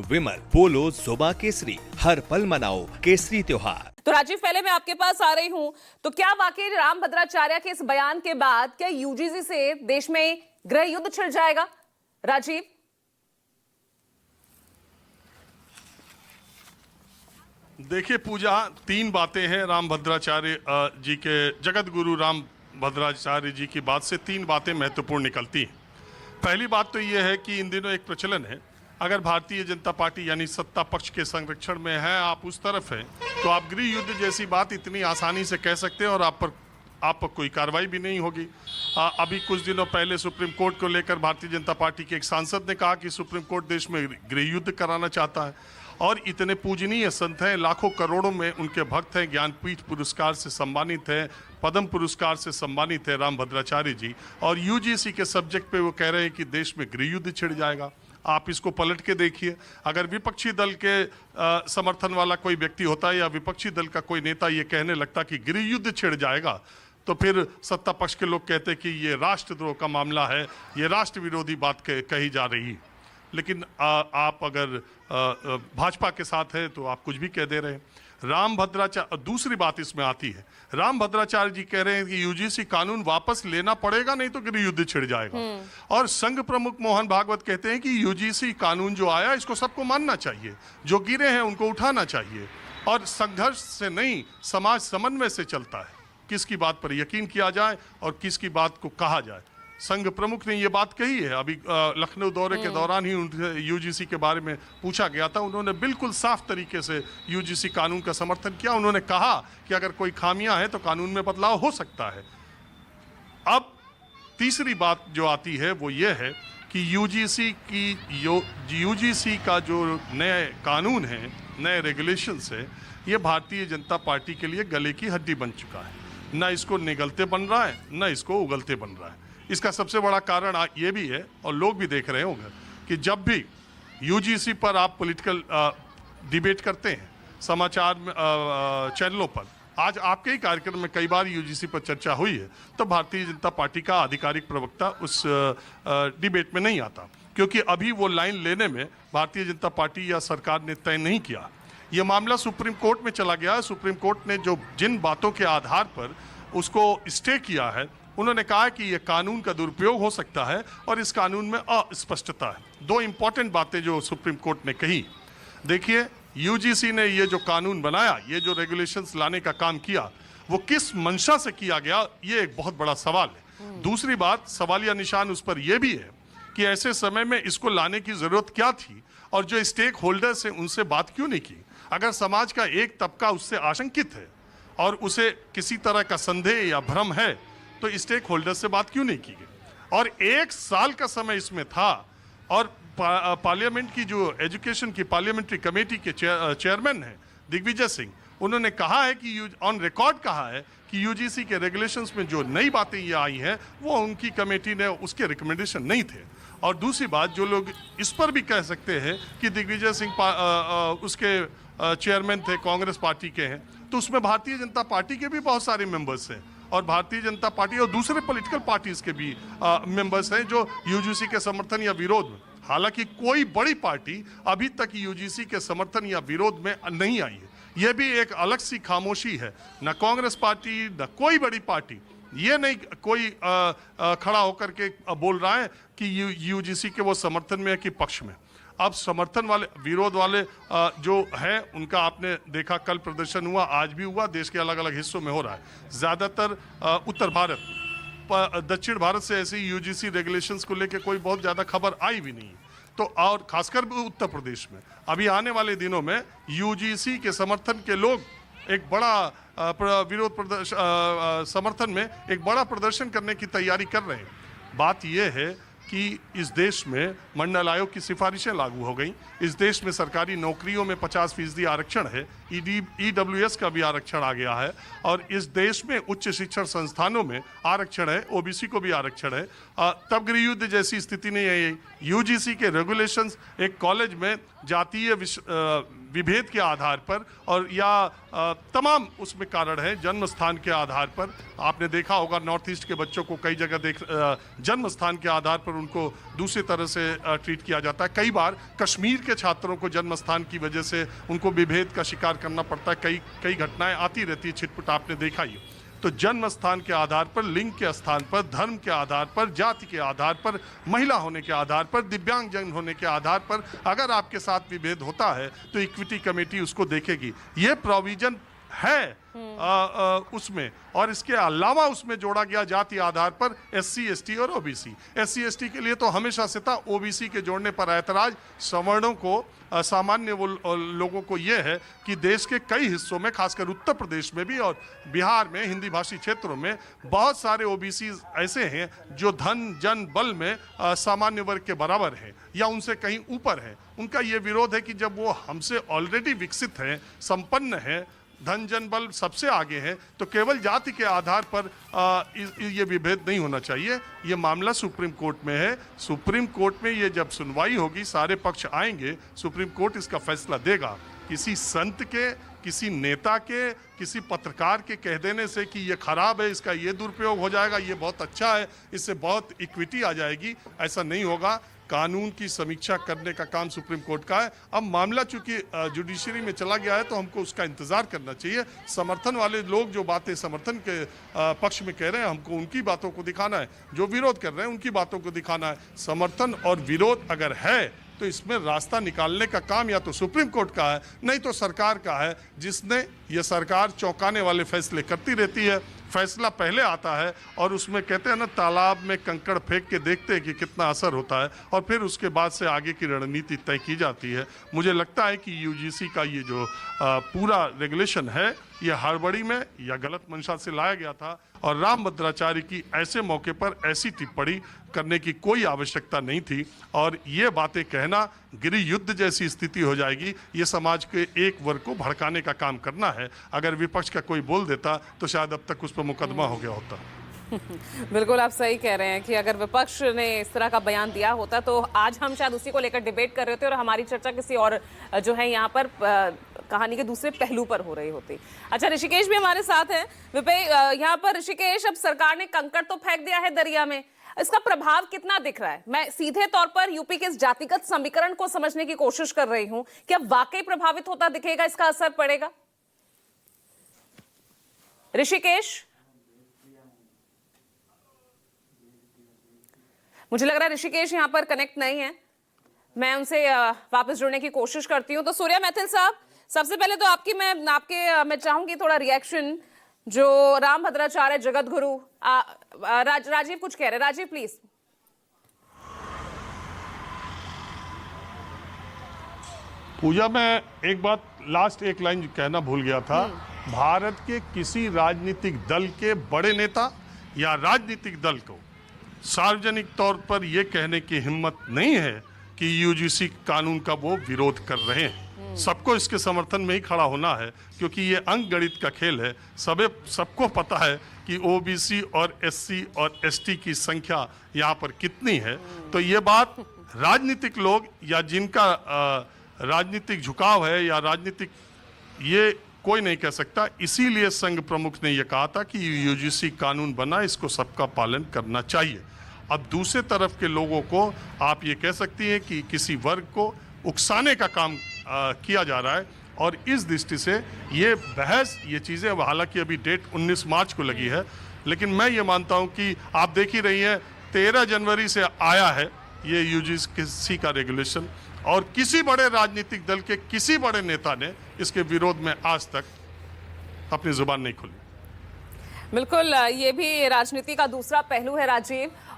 विमल, पोलो, जोबा केसरी, हर पल मनाओ केसरी त्योहार। तो राजीव, पहले मैं आपके पास आ रही हूं, तो क्या वाकई राम भद्राचार्य के इस बयान के बाद क्या यूजीसी से देश में गृह युद्ध छिड़ जाएगा? राजीव, देखिए पूजा, तीन बातें हैं राम भद्राचार्य जी के, जगत गुरु राम भद्राचार्य जी की बात से तीन बातें महत्वपूर्ण निकलती हैं। पहली बात तो ये है कि इन दिनों एक प्रचलन है, अगर भारतीय जनता पार्टी यानी सत्ता पक्ष के संरक्षण में है, आप उस तरफ हैं, तो आप गृह युद्ध जैसी बात इतनी आसानी से कह सकते हैं और आप पर कोई कार्रवाई भी नहीं होगी। अभी कुछ दिनों पहले सुप्रीम कोर्ट को लेकर भारतीय जनता पार्टी के एक सांसद ने कहा कि सुप्रीम कोर्ट देश में गृह युद्ध कराना चाहता है, और इतने पूजनीय संत हैं, लाखों करोड़ों में उनके भक्त हैं, ज्ञानपीठ पुरस्कार से सम्मानित हैं, पद्म पुरस्कार से सम्मानित है राम भद्राचार्य जी, और यूजीसी के सब्जेक्ट पे वो कह रहे हैं कि देश में गृह युद्ध छिड़ जाएगा। आप इसको पलट के देखिए, अगर विपक्षी दल के समर्थन वाला कोई व्यक्ति होता या विपक्षी दल का कोई नेता ये कहने लगता कि गृह युद्ध छिड़ जाएगा, तो फिर सत्ता पक्ष के लोग कहते कि ये राष्ट्रद्रोह का मामला है, ये राष्ट्र विरोधी बात कही जा रही है। लेकिन आप अगर भाजपा के साथ है तो आप कुछ भी कह दे रहे हैं। राम भद्राचार्य, दूसरी बात इसमें आती है, राम भद्राचार्य जी कह रहे हैं कि यूजीसी कानून वापस लेना पड़ेगा, नहीं तो गृह युद्ध छिड़ जाएगा। और संघ प्रमुख मोहन भागवत कहते हैं कि यूजीसी कानून जो आया इसको सबको मानना चाहिए, जो गिरे हैं उनको उठाना चाहिए, और संघर्ष से नहीं समाज समन्वय से चलता है, किसकी बात पर यकीन किया जाए और किसकी बात को कहा जाए। संघ प्रमुख ने ये बात कही है। अभी लखनऊ दौरे के दौरान ही उनसे यूजीसी के बारे में पूछा गया था, उन्होंने बिल्कुल साफ तरीके से यूजीसी कानून का समर्थन किया। उन्होंने कहा कि अगर कोई खामियां हैं तो कानून में बदलाव हो सकता है। अब तीसरी बात जो आती है वो ये है कि यूजीसी का जो नए कानून है, नए रेगुलेशंस है, ये भारतीय जनता पार्टी के लिए गले की हड्डी बन चुका है। न इसको निगलते बन रहा है, न इसको उगलते बन रहा है। इसका सबसे बड़ा कारण ये भी है, और लोग भी देख रहे होंगे, कि जब भी यूजीसी पर आप पॉलिटिकल डिबेट करते हैं समाचार चैनलों पर, आज आपके ही कार्यक्रम में कई बार यूजीसी पर चर्चा हुई है, तो भारतीय जनता पार्टी का आधिकारिक प्रवक्ता उस डिबेट में नहीं आता, क्योंकि अभी वो लाइन लेने में भारतीय जनता पार्टी या सरकार ने तय नहीं किया। ये मामला सुप्रीम कोर्ट में चला गया है। सुप्रीम कोर्ट ने जो जिन बातों के आधार पर उसको स्टे किया है, उन्होंने कहा कि यह कानून का दुरुपयोग हो सकता है और इस कानून में अस्पष्टता है। दो इंपॉर्टेंट बातें जो सुप्रीम कोर्ट ने कही। देखिए, यूजीसी ने ये जो कानून बनाया, ये जो रेगुलेशंस लाने का काम किया, वो किस मंशा से किया गया, ये एक बहुत बड़ा सवाल है। दूसरी बात, सवालिया निशान उस पर यह भी है कि ऐसे समय में इसको लाने की जरूरत क्या थी, और जो स्टेक होल्डर्स हैं उनसे बात क्यों नहीं की। अगर समाज का एक तबका उससे आशंकित है और उसे किसी तरह का संदेह या भ्रम है, तो स्टेक होल्डर से बात क्यों नहीं की गई। और एक साल का समय इसमें था, और पार्लियामेंट की जो एजुकेशन की पार्लियामेंट्री कमेटी के चेयरमैन हैं दिग्विजय सिंह, उन्होंने कहा है कि ऑन रिकॉर्ड कहा है कि यूजीसी के रेगुलेशंस में जो नई बातें ये आई हैं वो उनकी कमेटी ने उसके रिकमेंडेशन नहीं थे। और दूसरी बात, जो लोग इस पर भी कह सकते हैं कि दिग्विजय सिंह उसके चेयरमैन थे, कांग्रेस पार्टी के हैं, तो उसमें भारतीय जनता पार्टी के भी बहुत सारे मेंबर्स हैं, और भारतीय जनता पार्टी और दूसरे पॉलिटिकल पार्टीज के भी मेंबर्स हैं जो यूजीसी के समर्थन या विरोध में। हालांकि कोई बड़ी पार्टी अभी तक यूजीसी के समर्थन या विरोध में नहीं आई है। यह भी एक अलग सी खामोशी है। न कांग्रेस पार्टी, न कोई बड़ी पार्टी ये नहीं कोई खड़ा होकर के बोल रहा है कि यूजीसी के वो समर्थन में है कि पक्ष में। अब समर्थन वाले, विरोध वाले जो है, उनका आपने देखा, कल प्रदर्शन हुआ, आज भी हुआ, देश के अलग अलग हिस्सों में हो रहा है। ज़्यादातर उत्तर भारत, दक्षिण भारत से ऐसी यूजीसी रेगुलेशंस को लेकर कोई बहुत ज़्यादा खबर आई भी नहीं। तो और खासकर उत्तर प्रदेश में अभी आने वाले दिनों में यूजीसी के समर्थन के लोग एक बड़ा विरोध समर्थन में एक बड़ा प्रदर्शन करने की तैयारी कर रहे हैं। बात यह है कि इस देश में मंडल आयोग की सिफारिशें लागू हो गई। इस देश में सरकारी नौकरियों में 50% आरक्षण है, ईडब्ल्यूएस का भी आरक्षण आ गया है, और इस देश में उच्च शिक्षण संस्थानों में आरक्षण है, ओबीसी को भी आरक्षण है। तब गृह युद्ध जैसी स्थिति नहीं है। यूजीसी के रेगुलेशंस एक कॉलेज में जातीय विभेद के आधार पर और या तमाम उसमें कारण है, जन्म स्थान के आधार पर। आपने देखा होगा नॉर्थ ईस्ट के बच्चों को कई जगह जन्म स्थान के आधार पर उनको दूसरी तरह से ट्रीट किया जाता है। कई बार कश्मीर के छात्रों को जन्म स्थान की वजह से उनको विभेद का शिकार करना पड़ता है। कई घटनाएं आती रहती है, छिटपुट आपने देखा ही। तो जन्म स्थान के आधार पर, लिंग के स्थान पर, धर्म के आधार पर, जाति के आधार पर, महिला होने के आधार पर, दिव्यांगजन होने के आधार पर अगर आपके साथ विभेद होता है तो इक्विटी कमेटी उसको देखेगी। ये प्रोविजन है उसमें, और इसके अलावा उसमें जोड़ा गया जाति आधार पर SC ST और OBC। SC ST के लिए तो हमेशा से था, OBC के जोड़ने पर ऐतराज। सवर्णों को, सामान्य वो लोगों को ये है कि देश के कई हिस्सों में, खासकर उत्तर प्रदेश में भी और बिहार में, हिंदी भाषी क्षेत्रों में बहुत सारे OBC ऐसे हैं जो धन जन बल में सामान्य वर्ग के बराबर हैं या उनसे कहीं ऊपर हैं। उनका ये विरोध है कि जब वो हमसे ऑलरेडी विकसित हैं, संपन्न हैं, धन जन बल सबसे आगे है, तो केवल जाति के आधार पर ये विभेद नहीं होना चाहिए। ये मामला सुप्रीम कोर्ट में है। सुप्रीम कोर्ट में ये जब सुनवाई होगी, सारे पक्ष आएंगे, सुप्रीम कोर्ट इसका फैसला देगा। किसी संत के, किसी नेता के, किसी पत्रकार के कह देने से कि ये खराब है, इसका ये दुरुपयोग हो जाएगा, ये बहुत अच्छा है, इससे बहुत इक्विटी आ जाएगी, ऐसा नहीं होगा। कानून की समीक्षा करने का काम सुप्रीम कोर्ट का है। अब मामला चूंकि जुडिशरी में चला गया है तो हमको उसका इंतजार करना चाहिए। समर्थन वाले लोग जो बातें समर्थन के पक्ष में कह रहे हैं, हमको उनकी बातों को दिखाना है। जो विरोध कर रहे हैं उनकी बातों को दिखाना है। समर्थन और विरोध अगर है तो इसमें रास्ता निकालने का काम या तो सुप्रीम कोर्ट का है, नहीं तो सरकार का है, जिसने ये सरकार चौंकाने वाले फैसले करती रहती है। फैसला पहले आता है और उसमें कहते हैं ना, तालाब में कंकड़ फेंक के देखते हैं कि कितना असर होता है, और फिर उसके बाद से आगे की रणनीति तय की जाती है। मुझे लगता है कि UGC का ये जो पूरा रेगुलेशन है, ये हड़बड़ी में या गलत मंशा से लाया गया था, और रामभद्राचार्य की ऐसे मौके पर ऐसी टिप्पणी करने की कोई आवश्यकता नहीं थी। और ये बातें कहना गृह युद्ध जैसी स्थिति हो जाएगी। ये समाज के एक वर्ग को भड़काने का काम करना है। अगर विपक्ष का कोई बोल देता तो शायद अब तक उस पर मुकदमा हो गया होता। बिल्कुल आप सही कह रहे हैं कि अगर विपक्ष ने इस तरह का बयान दिया होता तो आज हम शायद उसी को लेकर डिबेट कर रहे होते और हमारी चर्चा किसी और जो है यहाँ पर कहानी के दूसरे पहलू पर हो रही होती। अच्छा, ऋषिकेश भी हमारे साथ हैं। यहाँ पर ऋषिकेश, अब सरकार ने कंकड़ तो फेंक दिया है दरिया में, इसका प्रभाव कितना दिख रहा है? मैं सीधे तौर पर यूपी के इस जातिगत समीकरण को समझने की कोशिश कर रही हूं। क्या वाकई प्रभावित होता दिखेगा? इसका असर पड़ेगा? ऋषिकेश, मुझे लग रहा है ऋषिकेश यहां पर कनेक्ट नहीं है। मैं उनसे वापस जुड़ने की कोशिश करती हूं। तो सूर्या मैथिल साहब, सबसे पहले तो मैं चाहूंगी थोड़ा रिएक्शन जो रामभद्राचार्य जगत गुरु राजीव कुछ कह रहे। राजीव प्लीज। पूजा, मैं एक बात, लास्ट एक लाइन कहना भूल गया था। भारत के किसी राजनीतिक दल के बड़े नेता या राजनीतिक दल को सार्वजनिक तौर पर यह कहने की हिम्मत नहीं है कि UGC कानून का वो विरोध कर रहे हैं। सबको इसके समर्थन में ही खड़ा होना है, क्योंकि ये अंक गणित का खेल है। सबको पता है कि OBC और SC और ST की संख्या यहाँ पर कितनी है। तो ये बात राजनीतिक लोग या जिनका राजनीतिक झुकाव है या राजनीतिक, ये कोई नहीं कह सकता। इसीलिए संघ प्रमुख ने यह कहा था कि UGC कानून बना, इसको सबका पालन करना चाहिए। अब दूसरे तरफ के लोगों को आप ये कह सकती हैं कि किसी वर्ग को उकसाने का काम किया जा रहा है, और इस दृष्टि से ये बहस, ये चीज़ें, हालांकि अभी डेट 19 मार्च को लगी है, लेकिन मैं ये मानता हूँ कि आप देख ही रही हैं 13 जनवरी से आया है ये UGC का रेगुलेशन, और किसी बड़े राजनीतिक दल के किसी बड़े नेता ने इसके विरोध में आज तक अपनी जुबान नहीं खोली। बिल्कुल, ये भी राजनीति का दूसरा पहलू है राजीव।